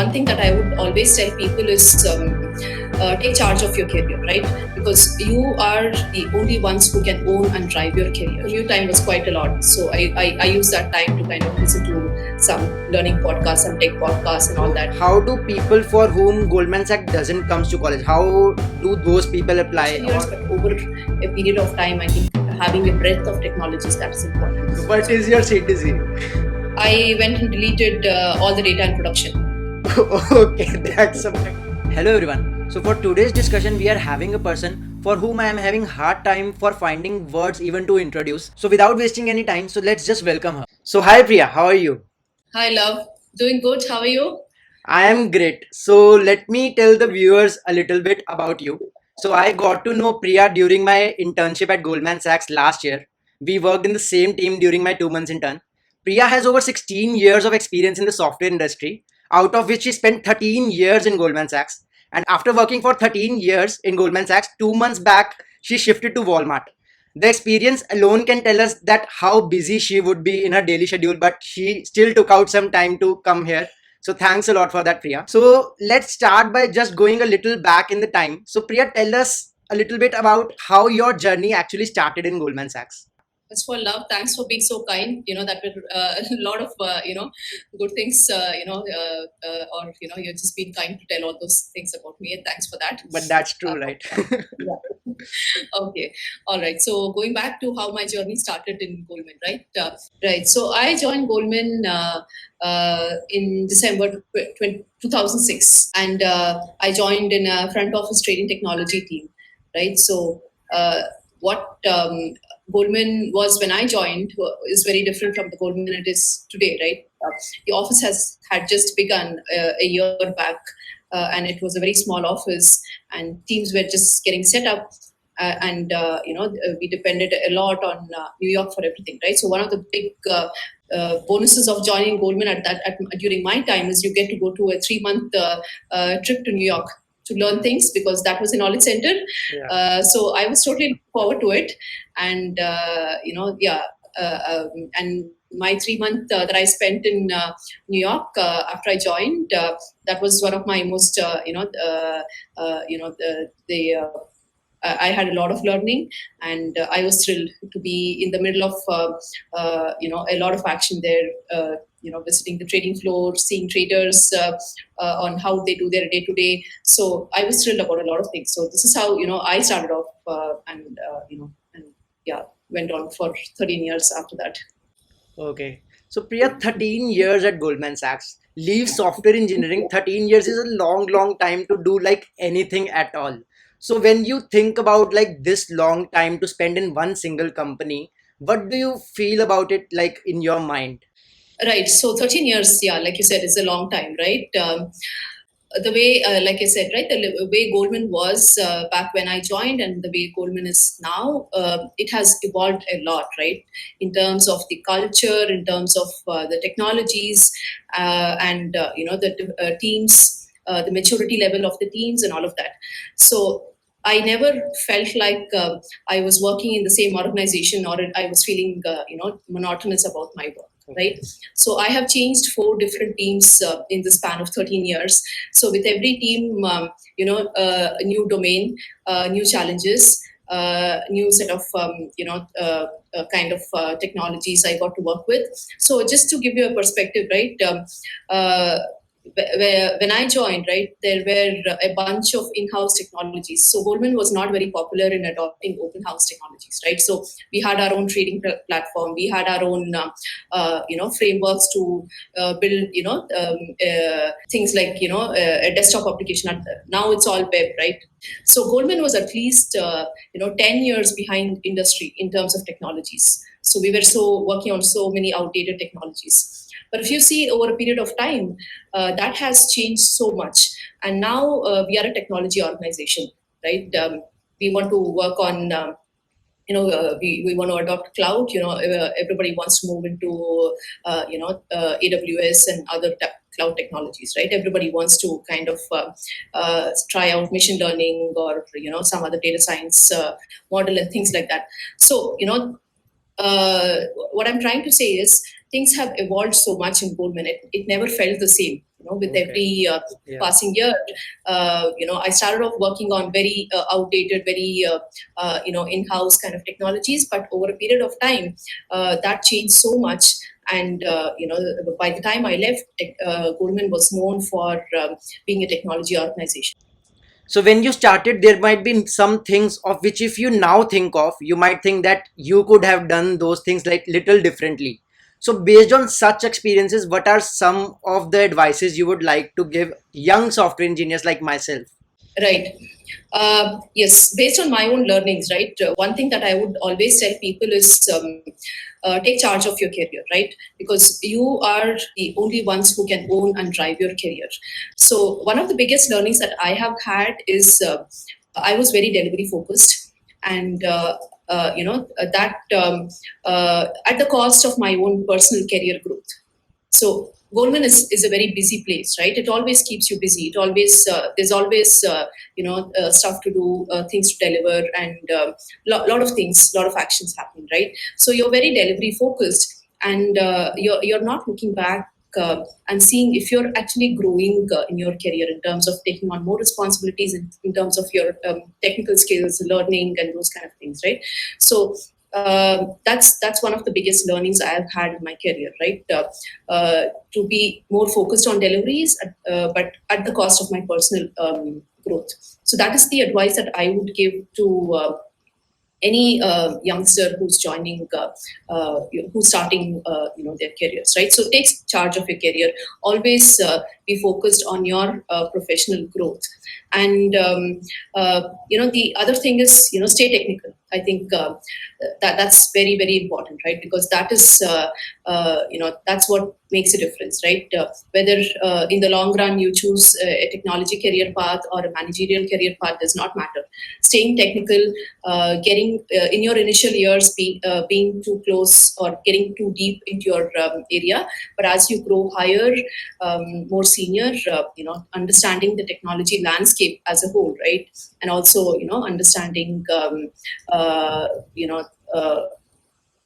one thing that I would always tell people is take charge of your career, right? Because you are the only ones who can own and drive your career. Commute time was quite a lot, so I use that time to kind of listen to some learning podcasts, some tech podcasts, and all that. How do people for whom Goldman Sachs doesn't comes to college, how do those people apply? Years, but over a period of time, I think having a breadth of technologies, that's important. What is your CTC? I went and deleted all the data in production. Okay, that's a fact. Hello everyone. So for today's discussion, we are having a person for whom I am having hard time for finding words even to introduce. So without wasting any time, so let's just welcome her. So hi Priya, how are you? Hi, love. Doing good. How are you? I am great. So let me tell the viewers a little bit about you. So I got to know Priya during my internship at Goldman Sachs last year. We worked in the same team during my 2 months intern. Priya has over 16 years of experience in the software industry, out of which she spent 13 years in Goldman Sachs. And after working for 13 years in Goldman Sachs, 2 months back, she shifted to Walmart. The experience alone can tell us that how busy she would be in her daily schedule, but she still took out some time to come here. So thanks a lot for that, Priya. So let's start by just going a little back in the time. So Priya, tell us a little bit about how your journey actually started in Goldman Sachs. First of all, love, thanks for being so kind. That were a lot of, good things, or, you're just being kind to tell all those things about me. And thanks for that. But that's true, right? Yeah. Okay. All right. So going back to how my journey started in Goldman, right? Right. So I joined Goldman in December 2006, and I joined in a front office trading technology team, right? So what Goldman was when I joined is very different from the Goldman it is today, right? The office had just begun a year back, and it was a very small office, and teams were just getting set up. We depended a lot on New York for everything, right? So one of the big bonuses of joining Goldman during my time is you get to go to a 3-month trip to New York to learn things, because that was a knowledge center. Yeah. So I was totally looking forward to it, and and my 3 month that I spent in New York after I joined, that was one of my most I had a lot of learning, and I was thrilled to be in the middle of a lot of action there. Visiting the trading floor, seeing traders on how they do their day to day. So I was thrilled about a lot of things. So this is how I started off, went on for 13 years after that. Okay. So Priya, 13 years at Goldman Sachs. Leave software engineering. 13 years is a long, long time to do like anything at all. So when you think about like this long time to spend in one single company, what do you feel about it like in your mind? Right. So 13 years, yeah, like you said, is a long time, right? The way, like I said, right, the way Goldman was back when I joined and the way Goldman is now, it has evolved a lot, right? In terms of the culture, in terms of the technologies, the teams, the maturity level of the teams, and all of that. So I never felt like I was working in the same organization, or I was feeling, monotonous about my work. Right. So I have changed 4 different teams in the span of 13 years. So with every team, a new domain, new challenges, new set of, technologies I got to work with. So just to give you a perspective, right, when I joined, right, there were a bunch of in-house technologies. So Goldman was not very popular in adopting open house technologies, right? So we had our own trading platform, we had our own, frameworks to build, things like, a desktop application. Now it's all web, right? So Goldman was at least, 10 years behind industry in terms of technologies. So we were working on so many outdated technologies. But if you see over a period of time, that has changed so much. And now we are a technology organization, right? We want to work on, we want to adopt cloud. Everybody wants to move into, AWS and other cloud technologies, right? Everybody wants to kind of try out machine learning or, some other data science model and things like that. So, what I'm trying to say is things have evolved so much in Goldman. It never felt the same. With Okay. every Yeah. passing year, I started off working on very outdated, very in-house kind of technologies. But over a period of time, that changed so much. And by the time I left, Goldman was known for being a technology organization. So when you started, there might be some things of which if you now think of, you might think that you could have done those things like little differently. So based on such experiences, what are some of the advices you would like to give young software engineers like myself? Right. Yes, based on my own learnings, right? One thing that I would always tell people is take charge of your career, right? Because you are the only ones who can own and drive your career. So, one of the biggest learnings that I have had is I was very delivery focused, and that at the cost of my own personal career growth. So Goldman is a very busy place, right? It always keeps you busy. It always there's always stuff to do, things to deliver, and lot of things, lot of actions happening, right? So you're very delivery focused, and you're not looking back. And seeing if you're actually growing in your career in terms of taking on more responsibilities in terms of your technical skills, learning, and those kind of things, right? So that's one of the biggest learnings I have had in my career, right? To be more focused on deliveries, but at the cost of my personal growth. So that is the advice that I would give to any youngster who's joining, who's starting, their careers, right? So take charge of your career. Always be focused on your professional growth. And the other thing is, stay technical. I think that's very, very important, right? Because that is that's what makes a difference, right? Whether in the long run you choose a technology career path or a managerial career path does not matter. Staying technical, getting in your initial years, being too close or getting too deep into your area, but as you grow higher, more senior, understanding the technology landscape as a whole, right? And also, understanding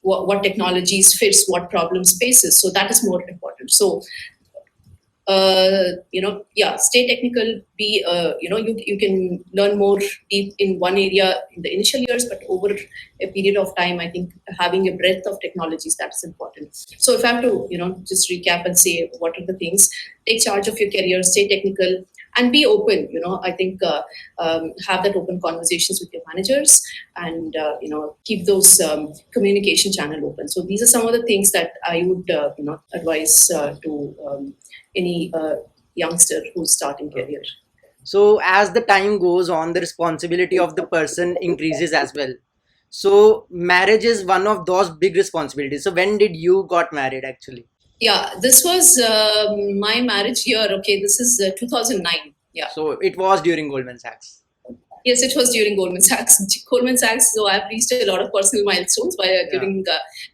what technologies fits what problem spaces. So that is more important. So stay technical. Be you can learn more deep in one area in the initial years, but over a period of time, I think having a breadth of technologies, that's important. So if I have to just recap and say what are the things: take charge of your career, stay technical, and be open. I think have that open conversations with your managers, and keep those communication channel open. So these are some of the things that I would advise to any youngster who's starting career. So as the time goes on, the responsibility of the person increases as well. So marriage is one of those big responsibilities. So when did you got married actually? Yeah, this was my marriage year. Okay, this is 2009. Yeah. So it was during Goldman Sachs. Yes, it was during Goldman Sachs. Goldman Sachs, so I've reached a lot of personal milestones during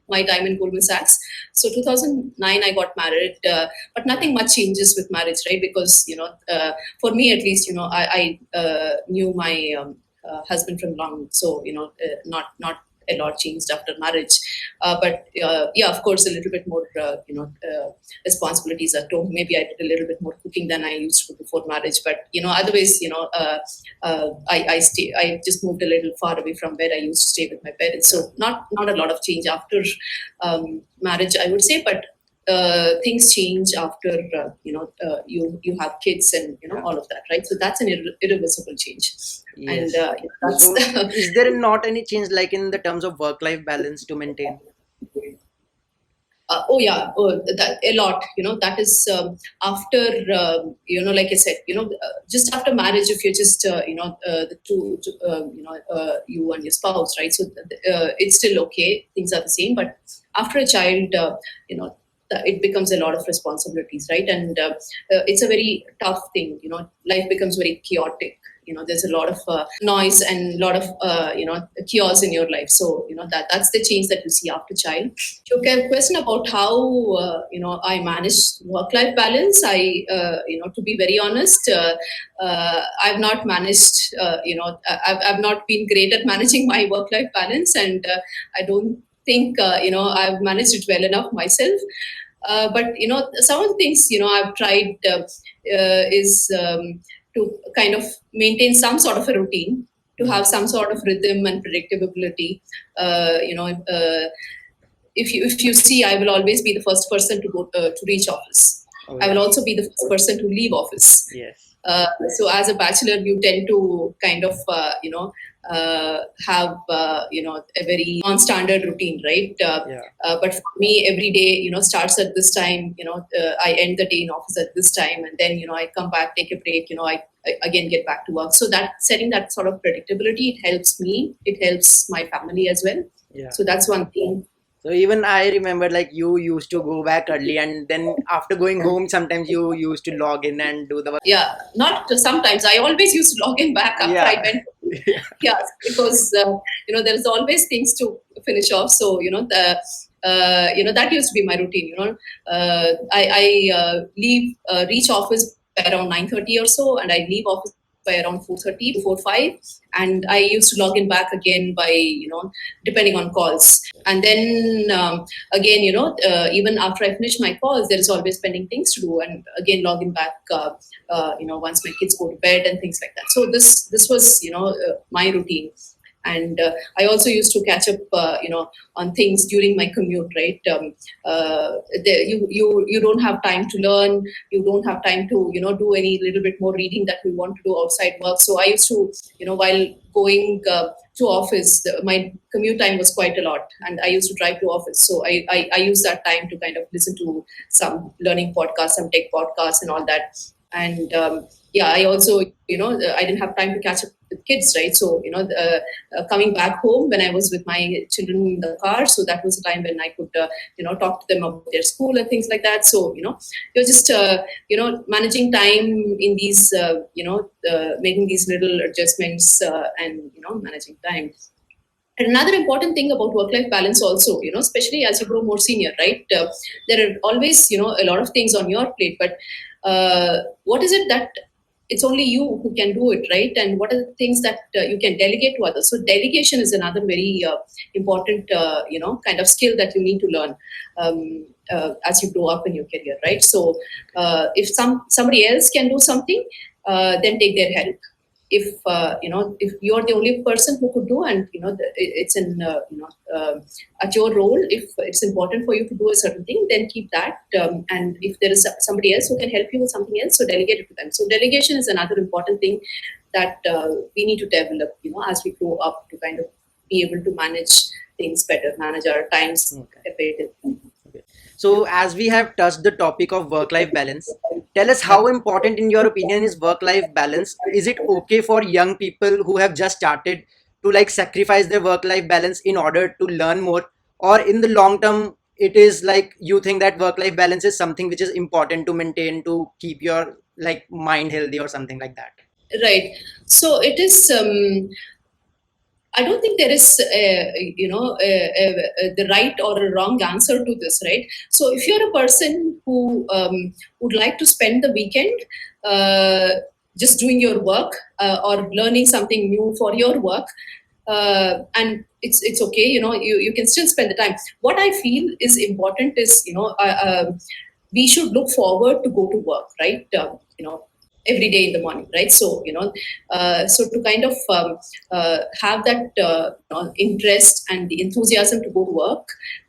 my time in Goldman Sachs. So 2009, I got married, but nothing much changes with marriage, right? Because, for me at least, I knew my husband from long, so, not a lot changed after marriage. But yeah, of course, a little bit more, responsibilities at home. Maybe I did a little bit more cooking than I used to before marriage. But otherwise, I just moved a little far away from where I used to stay with my parents. So not a lot of change after marriage, I would say. But things change after you have kids and all of that, right? So that's an irreversible change. Yes. And that's So is there not any change like in the terms of work-life balance to maintain? oh yeah, a lot. That is after like I said, just after marriage, if you're just the two, you and your spouse, right? So it's still okay. Things are the same, but after a child, it becomes a lot of responsibilities, right? And it's a very tough thing. Life becomes very chaotic. There's a lot of noise and a lot of chaos in your life. So that's the change that you see after child. Okay, question about how I manage work-life balance. To be very honest, I've not managed. I've not been great at managing my work-life balance, and I don't think I've managed it well enough myself. But some of the things I've tried is to kind of maintain some sort of a routine, to have some sort of rhythm and predictability. Uh, you know, uh, if you see, I will always be the first person to reach office. Oh, I will yes. also be the first person to leave office. Yes. So as a bachelor, you tend to kind of have a very non-standard routine, right? Yeah. But for me, every day starts at this time. I end the day in office at this time, and then I come back, take a break. I again get back to work. So that setting that sort of predictability, it helps me. It helps my family as well. Yeah. So that's one thing. So even I remember like you used to go back early, and then after going home, sometimes you used to log in and do the work. Yeah, not sometimes. I always used to log in back after I Yeah. went. Yeah, because there's always things to finish off. So that used to be my routine. I leave reach office by around 9:30 or so, and I leave office by around 4:30, before 5, and I used to log in back again by depending on calls. And then again, even after I finish my calls, there is always pending things to do, and again log in back. Once my kids go to bed and things like that. So this was my routine. And I also used to catch up on things during my commute, right? You don't have time to learn, you don't have time to do any little bit more reading that we want to do outside work. So I used to while going to office, my commute time was quite a lot, and I used to drive to office. So I used that time to kind of listen to some learning podcasts, some tech podcasts and all that. And yeah, I also I didn't have time to catch up with kids, right? So coming back home when I was with my children in the car, so that was the time when I could talk to them about their school and things like that. So you're just managing time in these making these little adjustments and managing time. And another important thing about work-life balance also, especially as you grow more senior, right? There are always, a lot of things on your plate, but what is it that it's only you who can do it, right? And what are the things that you can delegate to others? So delegation is another very important, kind of skill that you need to learn as you grow up in your career, right? So if somebody else can do something, then take their help. If you're the only person who could do, and it's in at your role, if it's important for you to do a certain thing, then keep that. And if there is somebody else who can help you with something else, so delegate it to them. So delegation is another important thing that we need to develop as we grow up, to kind of be able to manage things better, manage our times effectively. So, as we have touched the topic of work life balance, tell us how important, in your opinion, is work life balance? Is it okay for young people who have just started to like sacrifice their work life balance in order to learn more? Or in the long term, it is like you think that work life balance is something which is important to maintain to keep your like mind healthy or something like that? Right. So it is. I don't think there is, the right or a wrong answer to this, right? So if you're a person who would like to spend the weekend just doing your work or learning something new for your work, and it's okay, you can still spend the time. What I feel is important is, we should look forward to go to work, right? Every day in the morning, right? So so to kind of have that interest and the enthusiasm to go to work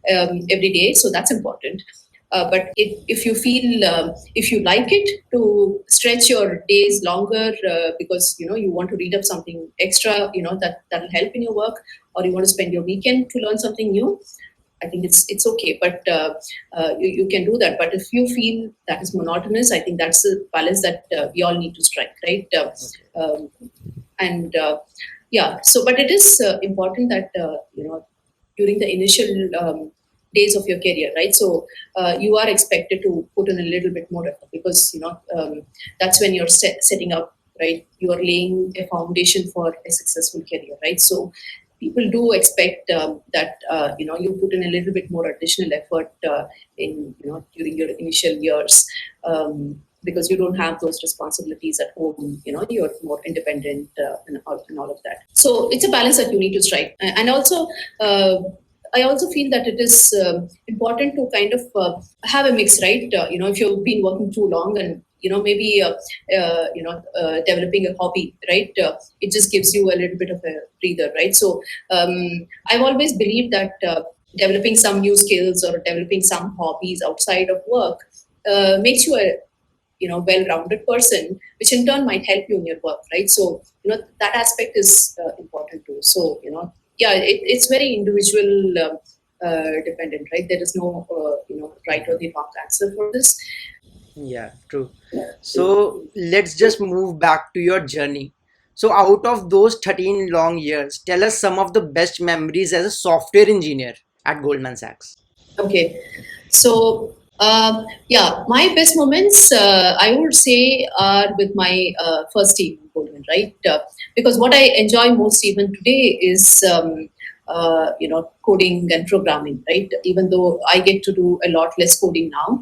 every day, so that's important. But if you feel, if you like it, to stretch your days longer because you want to read up something extra, that'll help in your work, or you want to spend your weekend to learn something new, I think it's okay. But you can do that. But if you feel that is monotonous, I think that's the balance that we all need to strike, right? And yeah, so but it is important that during the initial days of your career, right? So you are expected to put in a little bit more effort, because that's when you're setting up, right? You are laying a foundation for a successful career, right? So people do expect that you put in a little bit more additional effort in during your initial years, because you don't have those responsibilities at home. You're more independent and all of that. So it's a balance that you need to strike. And also, I also feel that it is important to kind of have a mix, right? If you've been working too long and maybe developing a hobby, right? It just gives you a little bit of a breather, right? So I've always believed that developing some new skills or developing some hobbies outside of work makes you a well-rounded person, which in turn might help you in your work, right? So that aspect is important too. So yeah, it's very individual dependent, right? There is no right or the wrong answer for this. Yeah, true. So let's just move back to your journey. So out of those 13 long years, tell us some of the best memories as a software engineer at Goldman Sachs. Okay, so yeah, my best moments I would say are with my first team in Goldman, right? Because what I enjoy most even today is coding and programming, right? Even though I get to do a lot less coding now,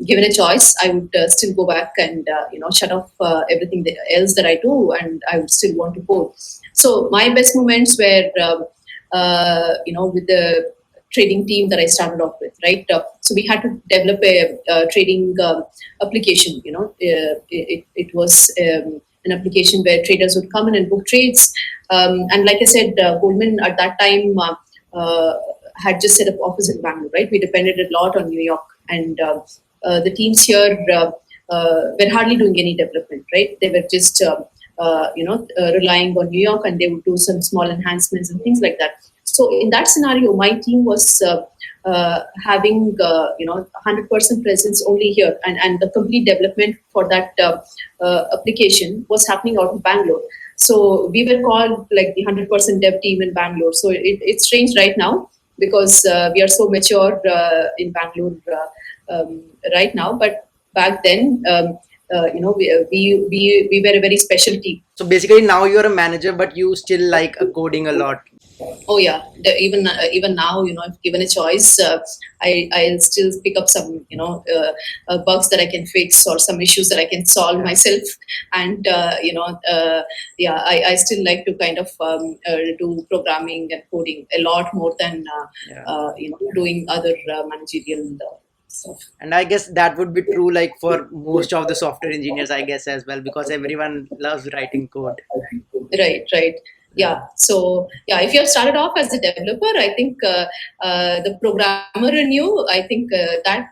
given a choice, I would still go back and shut off everything else that I do, and I would still want to code. So my best moments were. With the trading team that I started off with, right? So we had to develop a trading application. It was an application where traders would come in and book trades. And like I said, Goldman at that time had just set up office in Bangalore, right? We depended a lot on New York, and the teams here were hardly doing any development, right? They were just relying on New York, and they would do some small enhancements and things like that. So in that scenario, my team was having 100% presence only here, and the complete development for that application was happening out of Bangalore. So we were called like the 100% dev team in Bangalore. So it's strange right now because we are so mature in Bangalore right now, but back then. We were a very special team. So basically now you're a manager, but you still like coding a lot. Oh yeah, even now, if given a choice, I'll still pick up some bugs that I can fix or some issues that I can solve myself, and yeah, I still like to kind of do programming and coding a lot more than Yeah. doing other managerial stuff. And I guess that would be true like for most of the software engineers, I guess, as well, because everyone loves writing code. Right, right. Yeah. So, yeah, if you have started off as a developer, I think the programmer in you, I think that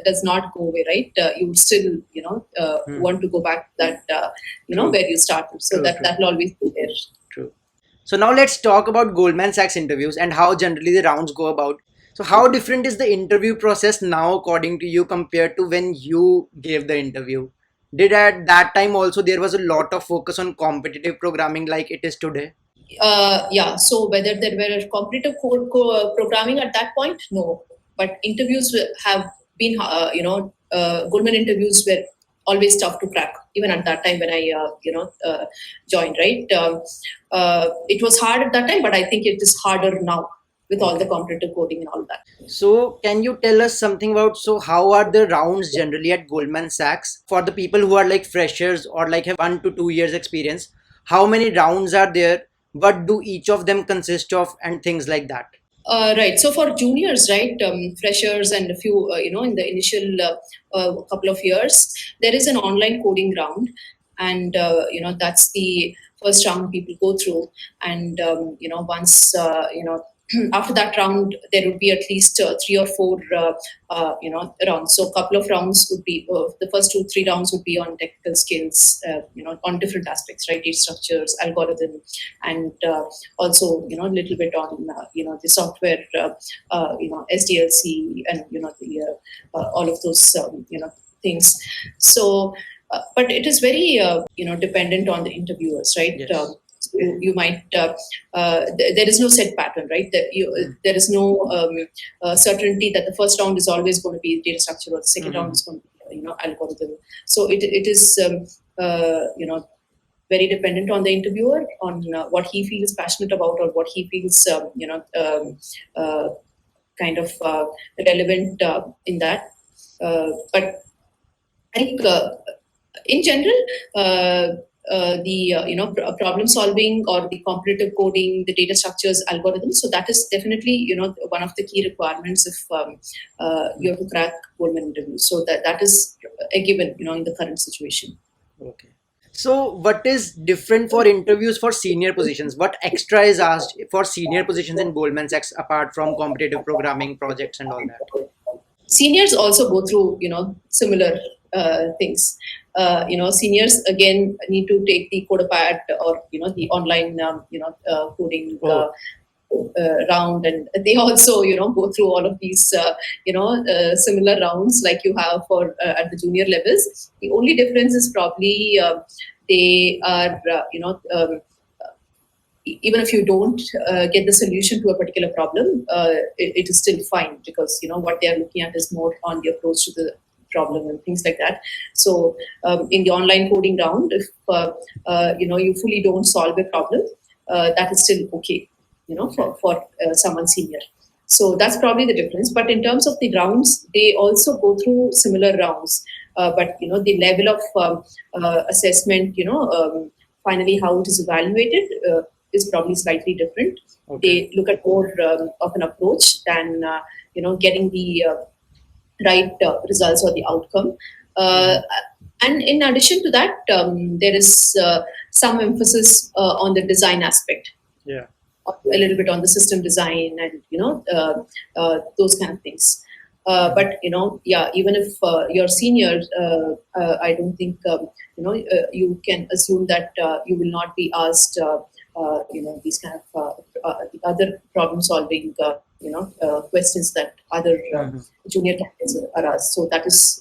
does not go away, right? You would still, Hmm. want to go back to that, True, where you started. So true, true, that will always be there. true. So now let's talk about Goldman Sachs interviews and how generally the rounds go about. So how different is the interview process now according to you compared to when you gave the interview? Did at that time also there was a lot of focus on competitive programming like it is today? Yeah. So whether there were competitive programming at that point, no. But interviews have been, Goldman interviews were always tough to crack, even at that time when I, joined. Right. It was hard at that time, but I think it is harder now with all the Okay. competitive coding and all that. So can you tell us something about so how are the rounds generally at Goldman Sachs for the people who are like freshers or like have 1 to 2 years experience? How many rounds are there? What do each of them consist of and things like that? Right. So for juniors, right, freshers and a few, in the initial couple of years, there is an online coding round, and that's the first round people go through, and once after that round, there would be at least 3 or 4 rounds. So a couple of rounds would be the first 2, 3 rounds would be on technical skills, on different aspects, right, data structures, algorithm, and also a little bit on the software, SDLC, and the all of those things. So but it is very dependent on the interviewers, right? Yes. You might there is no set pattern, right? There is no certainty that the first round is always going to be data structure or the second round Hmm. is going to be algorithm. So it is very dependent on the interviewer, on what he feels passionate about, or what he feels uh, kind of relevant in that. But I think in general, problem solving or the competitive coding, the data structures, algorithms. So that is definitely one of the key requirements if you have to crack Goldman interviews. So that is a given in the current situation. Okay. So, what is different for interviews for senior positions? What extra is asked for senior positions in Goldman Sachs apart from competitive programming projects and all that? Seniors also go through similar things. Seniors again need to take the Codapad or the online coding Oh, round, and they also go through all of these similar rounds like you have for at the junior levels. The only difference is probably they are even if you don't get the solution to a particular problem, it is still fine, because what they are looking at is more on the approach to the problem and things like that. So in the online coding round, if you fully don't solve a problem, that is still okay, for someone senior. So that's probably the difference. But in terms of the rounds, they also go through similar rounds. But the level of assessment, finally how it is evaluated, is probably slightly different. okay. They look at more of an approach than getting the right results or the outcome. And in addition to that, there is some emphasis on the design aspect, Yeah. a little bit on the system design, and those kind of things. But yeah, even if you're senior, I don't think you can assume that you will not be asked these kind of the other problem solving questions that other junior candidates are asked. So that is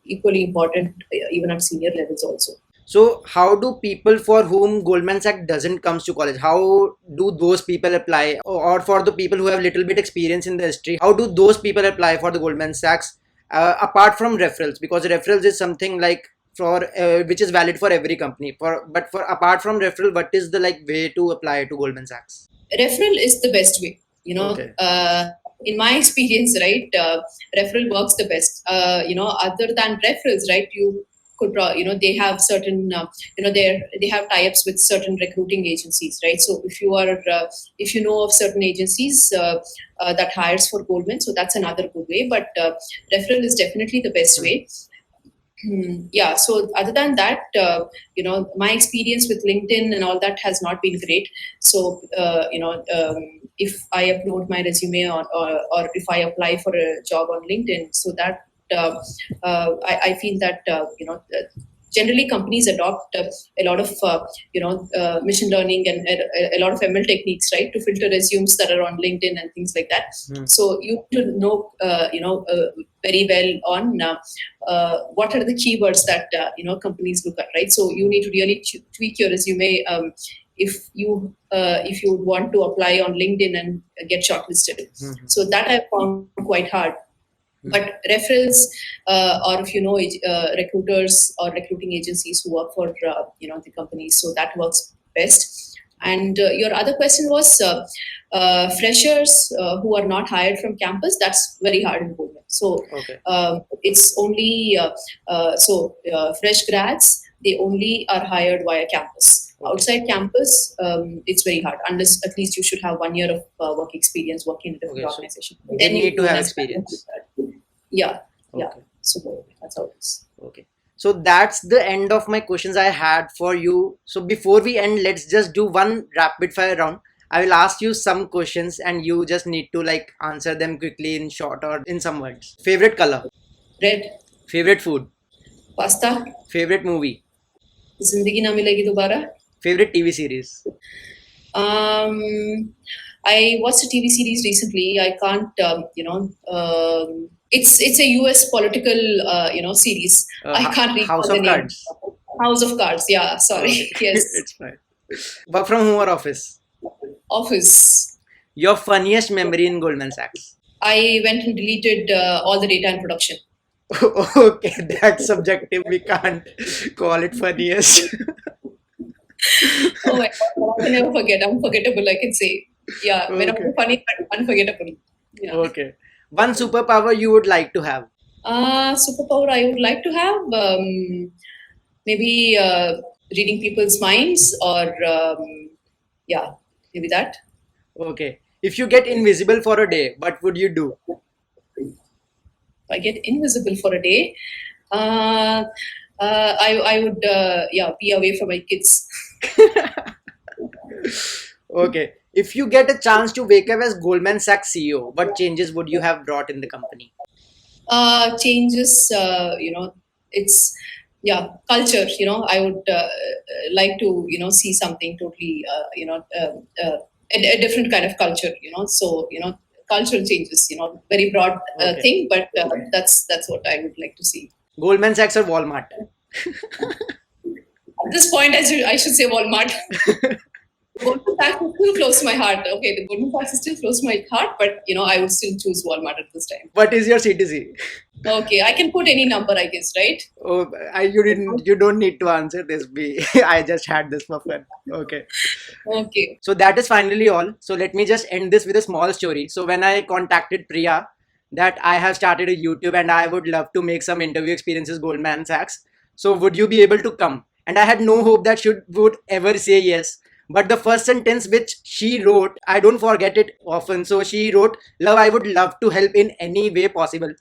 equally important even at senior levels also. So, how do people for whom Goldman Sachs doesn't comes to college, how do those people apply? Or for the people who have little bit experience in the history, how do those people apply for the Goldman Sachs apart from referrals? Because referrals is something like for which is valid for every company. But for apart from referral, what is the like way to apply to Goldman Sachs? Referral is the best way. Okay. In my experience, right, referral works the best. Other than referrals, right, you could, they have certain, they have tie-ups with certain recruiting agencies, right? So if you know of certain agencies that hires for Goldman, so that's another good way. But referral is definitely the best way. Yeah. So other than that, my experience with LinkedIn and all that has not been great. So if I upload my resume, or if I apply for a job on LinkedIn, so that I feel that generally companies adopt a lot of machine learning and a lot of ML techniques, right, to filter resumes that are on LinkedIn and things like that. So you should know very well on what are the keywords that companies look at, right? So you need to really tweak your resume if you would want to apply on LinkedIn and get shortlisted. So that I found quite hard. But referrals, or if recruiters or recruiting agencies who work for the companies, so that works best. And your other question was freshers who are not hired from campus. That's very hard in Goldman. So Okay. it's only fresh grads. They only are hired via campus. Outside campus, it's very hard, unless at least you should have 1 year of work experience working in a different Okay, so organization. they Then you need to go have as experience. yeah. Okay. So that's how it is. Okay. So that's the end of my questions I had for you. So before we end, let's just do one rapid fire round. I will ask you some questions and you just need to like answer them quickly in short or in some words. Favorite color? Red. Favorite food? Pasta. Favorite movie? जिंदगी ना मिलेगी दोबारा. Favorite TV series? I watched a TV series recently. I can't, it's a US political, series. I can't House recall the of name. Cards. House of Cards. Yeah, sorry. Okay. Yes. It's fine. Work from home or office? Office. Your funniest memory in Goldman Sachs? I went and deleted all the data in production. Okay, that's subjective. We can't call it funniest. Oh my God, I can never forget. Unforgettable, I can say. Yeah, when Okay. I'm funny, but unforgettable. Yeah. Okay. One superpower you would like to have? Superpower I would like to have, maybe reading people's minds, or yeah, maybe that. Okay. If you get invisible for a day, what would you do? If I get invisible for a day, uh, I would be away from my kids. Okay. If you get a chance to wake up as Goldman Sachs CEO, what changes would you have brought in the company? Changes, it's culture. I would like to see something totally a different kind of culture. So cultural changes. Very broad Okay. thing, but that's what I would like to see. Goldman Sachs or Walmart? At this point, I should say Walmart. Goldman Sachs is still close to my heart. Okay, the Goldman Sachs is still close to my heart, but I would still choose Walmart at this time. What is your CTC? Okay, I can put any number, I guess, right? Oh, you don't need to answer this. I just had this for fun. Okay. Okay. So that is finally all. So let me just end this with a small story. So when I contacted Priya that I have started a YouTube and I would love to make some interview experiences Goldman Sachs. So would you be able to come? And I had no hope that she would ever say yes. But the first sentence which she wrote, I don't forget it often. So she wrote, "Love, I would love to help in any way possible."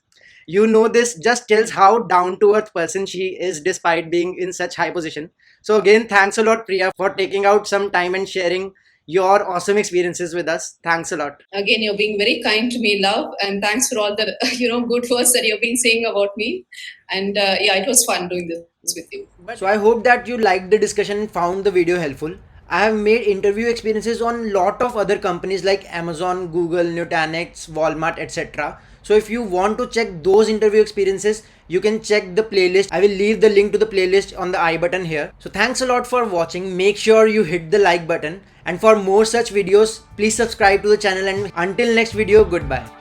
You know, this just tells how down to earth person she is despite being in such high position. So again, thanks a lot, Priya, for taking out some time and sharing your awesome experiences with us. Thanks a lot. Again, you're being very kind to me, love, and thanks for all the good words that you've been saying about me. And it was fun doing this with you. So I hope that you liked the discussion and found the video helpful. I have made interview experiences on lot of other companies like Amazon, Google, Nutanix, Walmart, etc. So if you want to check those interview experiences, you can check the playlist. I will leave the link to the playlist on the I button here. So thanks a lot for watching. Make sure you hit the like button. And for more such videos, please subscribe to the channel, and until next video, goodbye.